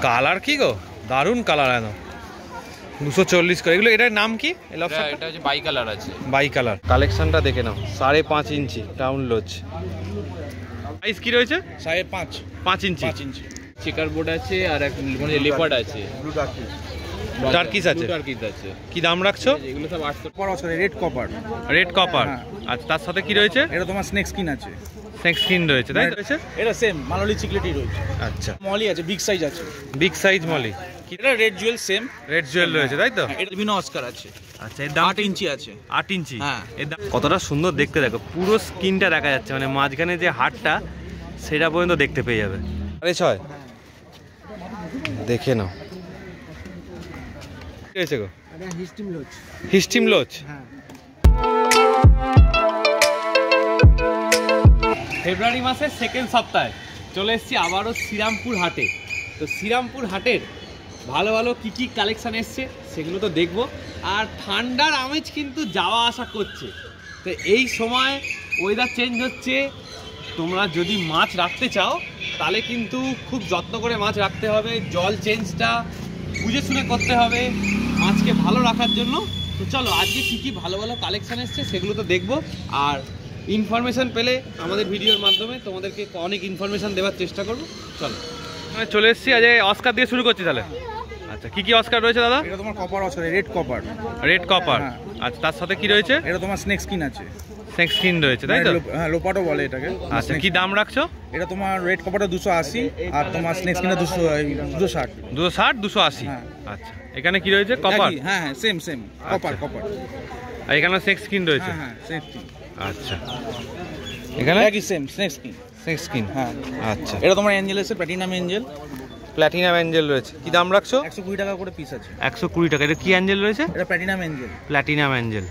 Colour কি গো, দারুণ colour. এনো 240 করে। এগুলো এটার নাম কি? এটা হচ্ছে বাই কালার আছে। Bi colour. কালেকশনটা দেখে নাও, 5.5 ইঞ্চি টাউন লজ। সাইজ কি রয়েছে? 5 ইঞ্চি। চেকার বোর্ড আছে আর এক মানে লেপার্ড আছে, টার্কিস আছে। কি দাম রাখছো? এগুলো সব 800 কপার আছে, রেড কপার। Red copper. আচ্ছা, তার সাথে কি রয়েছে? এটা তোমার স্নেক স্কিন আছে। স্নেক স্কিন রয়েছে, তাই তো? এটা সেম মাললি চিকলেটই রয়েছে। আচ্ছা, মলি আছে, বিগ সাইজ আছে। Big size molly. এটা red jewel same. Red jewel রয়েছে, তাই তো? এটা বিভিন্ন অস্কার আছে। আচ্ছা, এর দাম 8 ইঞ্চি আছে। 8 ইঞ্চি। হ্যাঁ। এর দাম কতটা সুন্দর দেখতে, দেখো পুরো স্কিনটা দেখা যাচ্ছে, মানে মাঝখানে যে হাড়টা সেটা পর্যন্ত দেখতে পেয়ে যাবে। 6.5 দেখে নাও। কি হয়েছে গো? এটা হিস্টিম লোচ। হিস্টিম লোচ। হ্যাঁ। ফেব্রুয়ারি মাসের সেকেন্ড সপ্তাহে চলে এসেছি আবারও শ্রীরামপুর হাটে। তো শ্রীরামপুর হাটের ভালো ভালো কী কী কালেকশান এসছে সেগুলো তো দেখবো। আর ঠান্ডার আমেজ কিন্তু যাওয়া আসা করছে। তো এই সময় ওয়েদার চেঞ্জ হচ্ছে, তোমরা যদি মাছ রাখতে চাও তাহলে কিন্তু খুব যত্ন করে মাছ রাখতে হবে। জল চেঞ্জটা বুঝে শুনে করতে হবে মাছকে ভালো রাখার জন্য। তো চলো আজকে কী কী ভালো ভালো কালেকশান এসছে সেগুলো তো দেখবো। আর ইনফরমেশান পেলে আমাদের ভিডিওর মাধ্যমে তোমাদেরকে অনেক ইনফরমেশান দেওয়ার চেষ্টা করবো। চলো চলে এসেছি, আজ অস্কার দিয়ে শুরু করছি তাহলে। আচ্ছা, কি কি অস্কার রয়েছে দাদা? এটা তোমার কপার আছে, রেড কপার। Red copper. আচ্ছা, তার সাথে কি রয়েছে? এটা তোমার স্নেক স্কিন আছে। স্নেক স্কিন রয়েছে, তাই তো? হ্যাঁ, লোপাটো বলে এটাকে। আচ্ছা, কি দাম রাখছো? এটা তোমার রেড কপারটা 280 আর তোমার স্নেক স্কিনটা 260। 280। আচ্ছা, এখানে কি রয়েছে? কপার। হ্যাঁ হ্যাঁ, সেম সেম কপার কপার। আর এখানে স্নেক স্কিন রয়েছে। হ্যাঁ হ্যাঁ, সেম স্কিন। আচ্ছা, এখানে একই same snake skin. Snake skin. হ্যাঁ। আচ্ছা, এটা তোমার এঞ্জেল আছে, প্ল্যাটিনাম এঞ্জেল। প্ল্যাটিনাম অ্যাঞ্জেল রয়েছে। কি দাম রাখছো? 120 টাকা করে পিস আছে। 120 টাকা। এটা কি অ্যাঞ্জেল রয়েছে? এটা প্ল্যাটিনাম এঞ্জেল। Platinum Angel.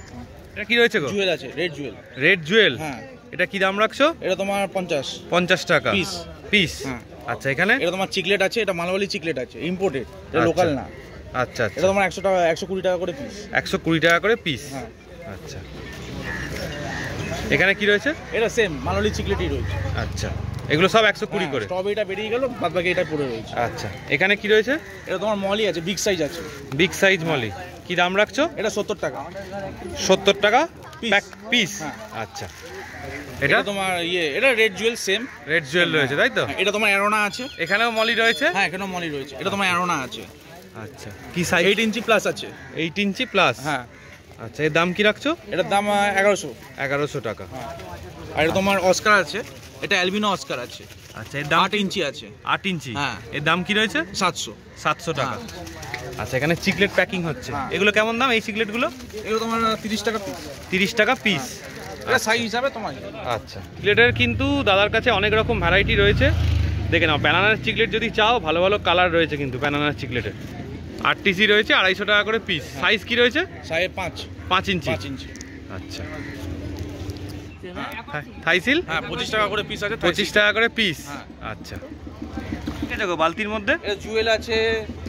এটা কি রয়েছে গো? জুয়েল আছে, রেড জুয়েল। রেড জুয়েল। হ্যাঁ। এটা কি দাম রাখছো? এটা তোমার 50 টাকা পিস। পিস। হ্যাঁ। আচ্ছা, এখানে এটা তোমার চিকলেট আছে, এটা মালওয়ালি চিকলেট আছে, ইম্পোর্টেড, এটা লোকাল না। আচ্ছা আচ্ছা, এটা তোমার 100 টাকা 120 টাকা করে পিস। 120 টাকা করে পিস। হ্যাঁ। আচ্ছা, এখানে কি রয়েছে? এটা সেম মালওয়ালি চিকলেটই রয়েছে। আচ্ছা, এগুলো সব 120 করে। স্ট্রবেরিটা বেরিয়ে গেল, বাদ বাকি এটা পড়ে রয়েছে। আচ্ছা, এখানে কি রয়েছে? এটা তোমার মলি আছে, বিগ সাইজ আছে। বিগ সাইজ মলি। কি দাম রাখছো? এটা 70 টাকা। 70 টাকা পিস। হ্যাঁ। আচ্ছা, এটা তোমার এটা red jewel same. Red jewel রয়েছে, তাই তো? এটা তোমার অ্যারোনা আছে। এখানেও মলি রয়েছে। হ্যাঁ, এখানেও মলি রয়েছে। এটা তোমার অ্যারোনা আছে। আচ্ছা, কি সাইজ? 8 ইঞ্চি প্লাস আছে। 8 ইঞ্চি প্লাস। হ্যাঁ। আচ্ছা, এর দাম কি রাখছো? এটার দাম 1100 টাকা। আর এটা তোমার অস্কার আছে, এটা অ্যালবিনো অস্কার আছে। আচ্ছা, এর দাম 8 ইঞ্চি আছে। 8 ইঞ্চি। হ্যাঁ। এর দাম কি রয়েছে? 700 টাকা। আচ্ছা, এখানে চিকলেট প্যাকিং হচ্ছে। এগুলো কেমন দাম এই চিকলেটগুলো? এগুলো তোমার 30 টাকা পিস। 30 টাকা পিস। এটা সাইজ হিসাবে তোমার। আচ্ছা, চিকলেটের কিন্তু দাদার কাছে অনেক রকম ভ্যারাইটি রয়েছে। দেখে নাও, ব্যানানার চিকলেট যদি চাও, ভালো ভালো কালার রয়েছে কিন্তু ব্যানানার চিকলেটের। RTC রয়েছে 250 টাকা করে পিস। সাইজ কি রয়েছে? 5 ইঞ্চি। আচ্ছা, থাইসিল? হ্যাঁ, 25 টাকা করে পিস আছে। 25 টাকা করে পিস। আচ্ছা, ঠিক আছে গো। বালতির মধ্যে এটা জুয়েল আছে,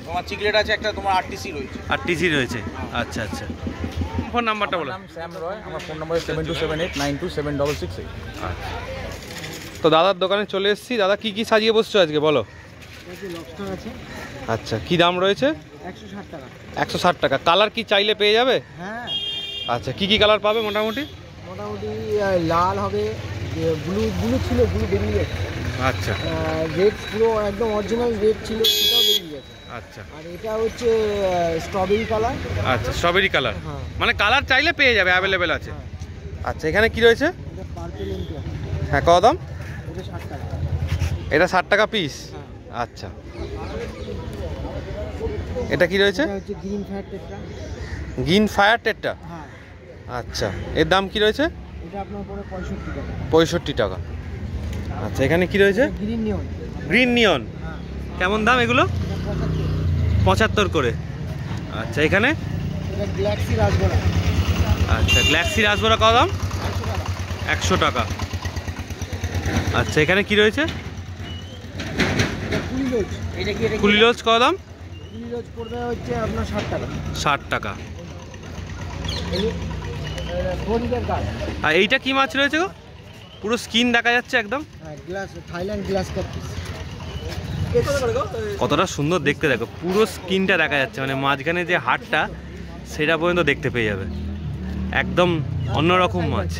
তোমার চিকলেট আছে, একটা তোমার RTC রয়েছে। RTC রয়েছে। আচ্ছা আচ্ছা, ফোন নাম্বারটা বলো। শ্যাম রয়, আমার ফোন নাম্বার 7278927668। আচ্ছা, তো দাদার দোকানে চলে এসেছি। দাদা কি কি সাজিয়ে বসছো আজকে বলো? লবস্টার আছে। আচ্ছা, কি দাম রয়েছে? 160 টাকা। 160 টাকা। কালার কি চাইলে পেয়ে যাবে? হ্যাঁ। আচ্ছা, কি কি কালার পাবে মোটামুটি? মোটামুটি লাল হবে, ব্লু ছিল, ব্লু বেরিয়ে গেছে। আচ্ছা, রেড পুরো একদম অরিজিনাল রেড ছিল, সেটাও বেরিয়ে গেছে। আচ্ছা, আর এটা হচ্ছে স্ট্রবেরি কালার। আচ্ছা, স্ট্রবেরি কালার। হ্যাঁ। মানে কালার চাইলে পেয়ে যাবে, অ্যাভেলেবেল আছে। আচ্ছা, এখানে কি রয়েছে? এটা পার্পল ইন্ডিয়া। হ্যাঁ, কত দাম? এটা 60 টাকা। এটা 60 টাকা পিস। হ্যাঁ। আচ্ছা, এটা কি রয়েছে? এটা হচ্ছে green fire tetra. Green fire tetra. হ্যাঁ। আচ্ছা, এর দাম কি রয়েছে? এটা আপনার পড়ে 65 টাকা। 65 টাকা। আচ্ছা, এখানে কি রয়েছে? গ্রিন নিয়ন। গ্রিন নিয়ন। হ্যাঁ। কেমন দাম এগুলো? এটা 75। 75 করে। আচ্ছা, এখানে? এটা গ্যালাক্সি রাসবোরা। আচ্ছা, গ্যালাক্সি রাসবোরা কত দাম? 100 টাকা। আচ্ছা, এখানে কি রয়েছে? এটা কুলিলোজ। এটা কি? এটা কুলিলোজ কত দাম? কুলিলোজ পড়বে হচ্ছে আপনার 60 টাকা। 60 টাকা। ফোরিকের গাছ। আর এইটা কি মাছ রয়েছে গো? পুরো স্কিন দেখা যাচ্ছে একদম। হ্যাঁ, glass, Thailand glass cup piece. কতটা সুন্দর দেখতে, দেখো পুরো স্কিনটা দেখা যাচ্ছে, মানে মাঝখানে যে হাড়টা সেটা পর্যন্ত দেখতে পেয়ে যাবে, একদম অন্যরকম মাছ।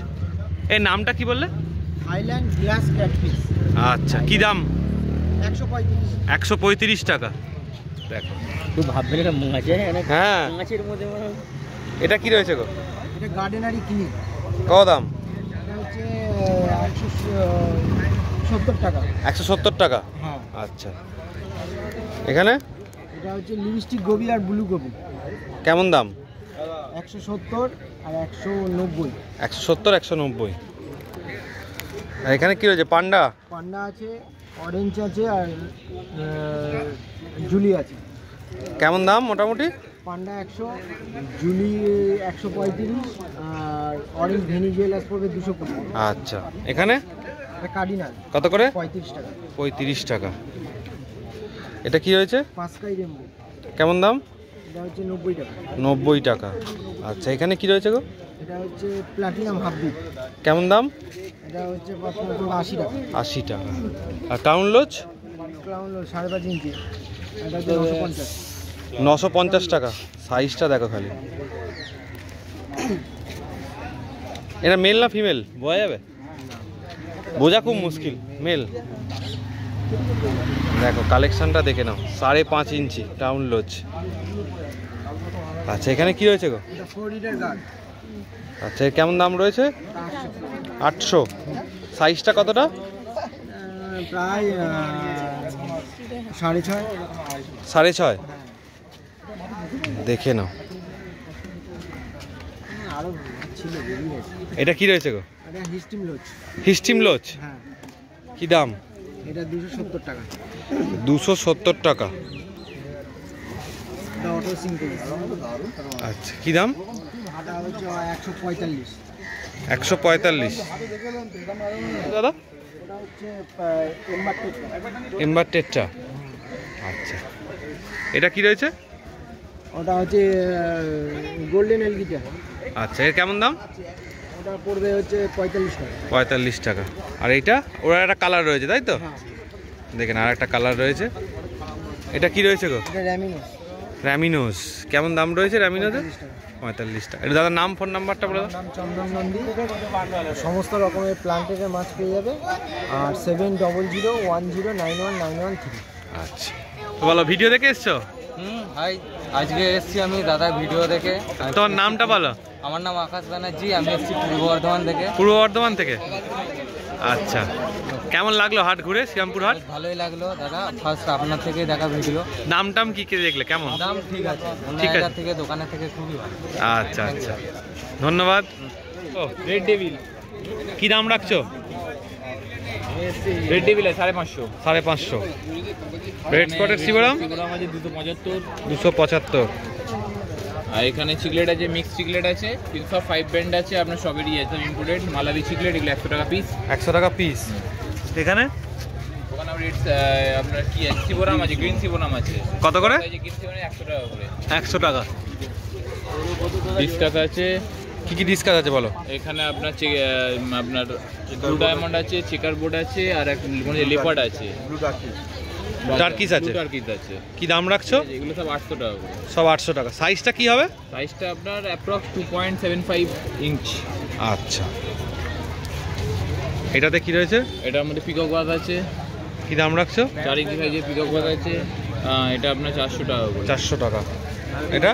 এই নামটা কি বললে? Thailand glass catfish. আচ্ছা, কি দাম? 135। 135 টাকা। দেখো তো ভাববেন এটা মাছ, হ্যাঁ মাছের মধ্যে এটা কি রয়েছে গো? এটা গার্ডেনারি কিনি। কত দাম? এটা হচ্ছে 170 টাকা। 170 টাকা। হ্যাঁ। আচ্ছা, এখানে এটা হচ্ছে লিপস্টিক গোবি আর ব্লু গোবি। কেমন দাম? 170 আর 190। 170, 190। আর এখানে কি রয়েছে? পান্ডা। পান্ডা আছে, অরেঞ্জ আছে আর জুলি আছে। কেমন দাম মোটামুটি? পান্ডা 100, জুলি 135 আর অরেঞ্জ ভেনিজুয়েলাস পড়বে 250। আচ্ছা, এখানে এটা কার্ডিনাল কত করে? 35 টাকা। 35 টাকা। এটা কি রয়েছে? পাঁচকাই রেমবো। কেমন দাম? এটা হচ্ছে 90 টাকা। 90 টাকা। আচ্ছা, এখানে কি রয়েছে গো? এটা হচ্ছে প্লাটিনাম হাফবিট। কেমন দাম? এটা হচ্ছে 80 টাকা। 80 টাকা। আর ক্রাউন লোচ? ক্রাউন 5.5 ইঞ্চি, এটা হচ্ছে 950। 950 টাকা। সাইজটা দেখো খালি। এটা মেল না ফিমেল বোঝা যাবে? বোঝা খুব মুশকিল। মেল। দেখো কালেকশনটা দেখে নাও, 5.5 ইঞ্চি ক্রাউন লোচ। আচ্ছা, এখানে কি রয়েছে গো? এটা 4 লিটার গার্ড। আচ্ছা, এর কেমন দাম রয়েছে? 800। সাইজটা কতটা? প্রায় 6.5। 6.5। দেখে নাও। আরো ছিল বেরিয়ে। এটা কি রয়েছে গো? এটা হিস্টিম লোচ। হিস্টিম লোচ। হ্যাঁ। কি দাম? এটা 270 টাকা। 270 টাকা। এটা অটো সিঙ্গেল। আচ্ছা, কি দাম? এটা হচ্ছে 145। 145। দাদা এটা হচ্ছে এম্বার টেট্রা। আচ্ছা, এটা কি রয়েছে? ওটা হচ্ছে গোল্ডেন এলগিটা। আচ্ছা, এর কেমন দাম? ওটা পড়বে হচ্ছে 45 টাকা। 45 টাকা। আর এইটা ওরা একটা কালার রয়েছে তাই তো? হ্যাঁ। দেখেন আর একটা কালার রয়েছে। এটা কি রয়েছে গো? এটা র্যামিনোস। র্যামিনোস। কেমন দাম রয়েছে র্যামিনোসের? 45 টাকা। 45 টাকা। এটা দাদার নাম, ফোন নাম্বারটা বলে দাও। নাম চন্দন নন্দী। সমস্ত রকমের প্লান্টের মাছ পেয়ে যাবে। আর 700010919193। আচ্ছা, তো বলো ভিডিও দেখে এসছো? হাই, আজকে এসেছি আমি দাদা ভিডিও দেখে। তোমার নামটা বলো। আমার নাম আকাশ ব্যানার্জি, আমি এসেছি পূর্ব বর্ধমান থেকে। পূর্ব বর্ধমান থেকে। আচ্ছা, কেমন লাগলো হাট ঘুরে? শ্রীরামপুর হাট ভালোই লাগলো দাদা, ফার্স্ট আপনার থেকে দেখা ভিডিও। দাম টাম কি কি দেখলে? কেমন দাম ঠিক আছে, ঠিক আছে। থেকে দোকানের থেকে খুবই ভালো। আচ্ছা আচ্ছা, ধন্যবাদ। ও রেড ডেভিল। কি দাম রাখছো? Red devil 550। 550। রেড স্পটের শিবরাম শিবরাম আছে 275। 275। আর এখানে চিকলেট আছে, মিক্স চিকলেট আছে, সব 5 ব্যান্ড আছে, আপনার সবেরই আছে ইনক্লুডেড। মালারি চিকলেট এগুলো 100 টাকা পিস। 100 টাকা পিস। এখানে ওখানে আপনার কি আছে? শিবরাম আছে, গ্রিন শিবরাম আছে। কত করে? এই যে গ্রিন শিবরাম 100 টাকা করে। 100 টাকা। ডিসকাস আছে। কি কি ডিসকাস আছে বলো? এখানে আপনার আপনার ব্লু ডায়মন্ড আছে, চেকার বোর্ড আছে, আর এক লেপার্ড আছে, টার্কিস আছে। টার্কিস আছে। কি দাম রাখছো? এগুলো সব 800 টাকা করে। সব 800 টাকা। সাইজটা কি হবে? সাইজটা আপনার অ্যাপ্রক্স 2.75 ইঞ্চ। আচ্ছা, এটাতে কি রয়েছে? এটার মধ্যে পিকক বাজ আছে। কি দাম রাখছো? 4 ইঞ্চি সাইজের পিকক বাজ আছে। এটা আপনার 400 টাকা করে। 400 টাকা। এটা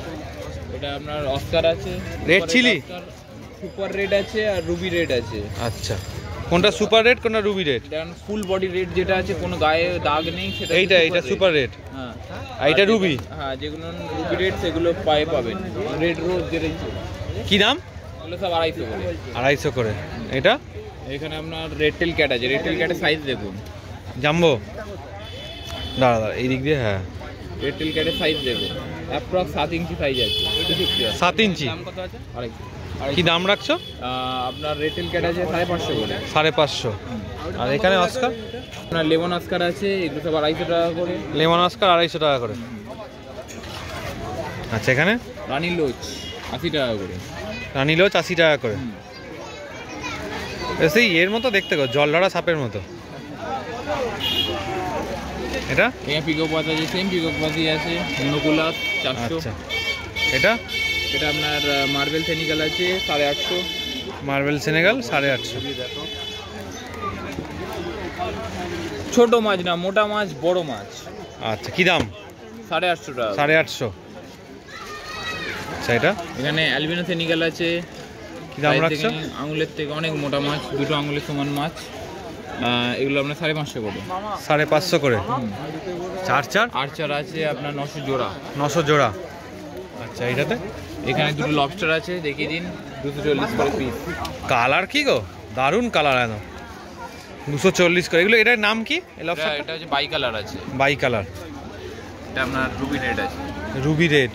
এটা আপনার অস্কার আছে, রেড চিলি, সুপার রেড আছে, আর রুবি রেড আছে। আচ্ছা, কোনটা সুপার রেড কোনটা রুবি রেড? এটা ফুল বডি রেড যেটা আছে, কোনো গায়ে দাগ নেই, সেটা এইটা সুপার রেড। হ্যাঁ, আর এটা রুবি। হ্যাঁ, যেগুলো রুবি রেড সেগুলো পায়ে পাবেন। রেড রোজ যেটা, কি দাম? এগুলো সব 250 করে। 250 করে। এটা এখানে আপনার রেড টেল ক্যাট আছে। রেড টেল ক্যাটের সাইজ দেখুন। জাম্বো। দাঁড়া এই দিক দিয়ে। হ্যাঁ, রেড টেল ক্যাটের সাইজ দেখুন, অ্যাপ্রক্স 7 ইঞ্চি সাইজ আছে। 7 ইঞ্চি। দাম কত আছে? 250। কি দাম রাখছো? আপনার রেড টেল ক্যাট আছে 550 করে। 550। আর এখানে অস্কার, আপনার লেমন অস্কার আছে, এগুলো সব 250 টাকা করে। লেমন অস্কার 250 টাকা করে। আচ্ছা, এখানে রানী লোচ 80 টাকা করে। রানী লোচ 80 টাকা করে। সেই এর মতো দেখতে গো, জল ধরা সাপের মতো। এটা এখানে পিকক পাত আছে, সেম পিকক পাতি আছে, মনোকুলাস 400। আচ্ছা, এটা এটা আপনার মার্বেল সেনিকাল আছে 850। Marble Senegal 850। ছোট মাছ না, মোটা মাছ, বড় মাছ। আচ্ছা, কি দাম? 850 টাকা। 850। আচ্ছা, এটা এখানে অ্যালবিনো সেনিকাল আছে, কি দাম রাখছো? আঙুলের থেকে অনেক মোটা মাছ, দুটো আঙুলের সমান মাছ। এগুলো আপনার 550 করে। 550 করে। চার আর্চার আছে আপনার 900 জোড়া। 900 জোড়া। আচ্ছা, এইটাতে এখানে দুটো লবস্টার আছে, দেখিয়ে দিন, 240 করে পিস। কালার কি গো, দারুণ কালার এত। 240 করে। এগুলো, এটার নাম কি? এটা হচ্ছে বাই কালার আছে। Bi colour. এটা আপনার রুবি রেড আছে। Ruby red.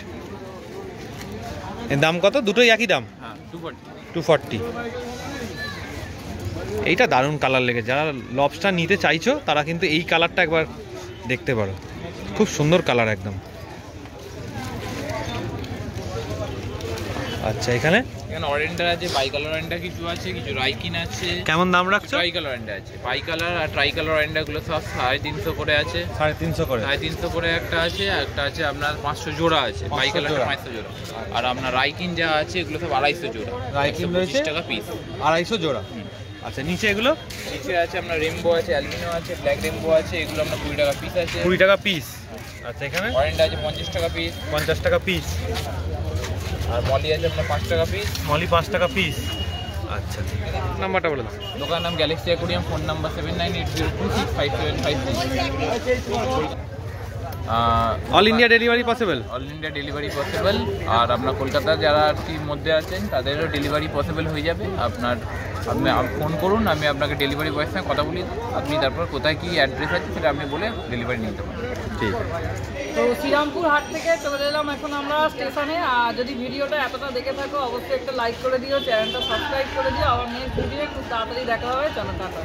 এর দাম কত? দুটোই একই দাম? হ্যাঁ, 240। 240। এইটা দারুণ কালার লেগেছে। যারা লবস্টার নিতে চাইছো তারা কিন্তু এই কালারটা একবার দেখতে পারো, খুব সুন্দর কালার একদম। আচ্ছা, এখানে অরেন্ডার আছে, বাই কালার অরেন্ডার কিছু আছে, কিছু রাইকিন আছে। কেমন দাম রাখছো? ট্রাই কালার অরেন্ডার আছে, বাই কালার আর ট্রাই কালার অরেন্ডার গুলো সব 350 করে আছে। 350 করে। 350 করে একটা আছে, আর একটা আছে আপনার 500 জোড়া আছে। বাই কালার 500 জোড়া। আর আপনার রাইকিন যা আছে এগুলো সব 250 জোড়া। রাইকিন রয়েছে 125 টাকা পিস। 250 জোড়া। আচ্ছা, নিচে এগুলো? নিচে আছে আপনার রেমবো আছে, অ্যালবিনো আছে, ব্ল্যাক রেমবো আছে, এগুলো আপনার 20 টাকা পিস আছে। 20 টাকা পিস। আচ্ছা, এখানে অরেন্ডার আছে 50 টাকা পিস। 50 টাকা পিস। আর মলি আছে আপনার 5 টাকা পিস। মলি 5 টাকা পিস। আচ্ছা, নাম্বারটা বলে দাও। দোকানের নাম galaxy aquarium, phone number 7980265753। All India delivery possible? All India delivery possible. আর আপনার কলকাতা যারা আর কি মধ্যে আছেন তাদেরও ডেলিভারি পসিবল হয়ে যাবে। আপনি ফোন করুন, আমি আপনাকে ডেলিভারি বয়ের সঙ্গে কথা বলি, আপনি তারপর কোথায় কী অ্যাড্রেস আছে সেটা আপনি বলে ডেলিভারি নিতে পারেন। ঠিক। তো শ্রীরামপুর হাট থেকে চলে এলাম এখন আমরা স্টেশনে। আর যদি ভিডিওটা এতটা দেখে থাকো অবশ্যই একটা লাইক করে দিও, চ্যানেলটা সাবস্ক্রাইব করে দিও। আমার নেক্সট ভিডিও খুব তাড়াতাড়ি দেখা হবে। চলো, টাটা।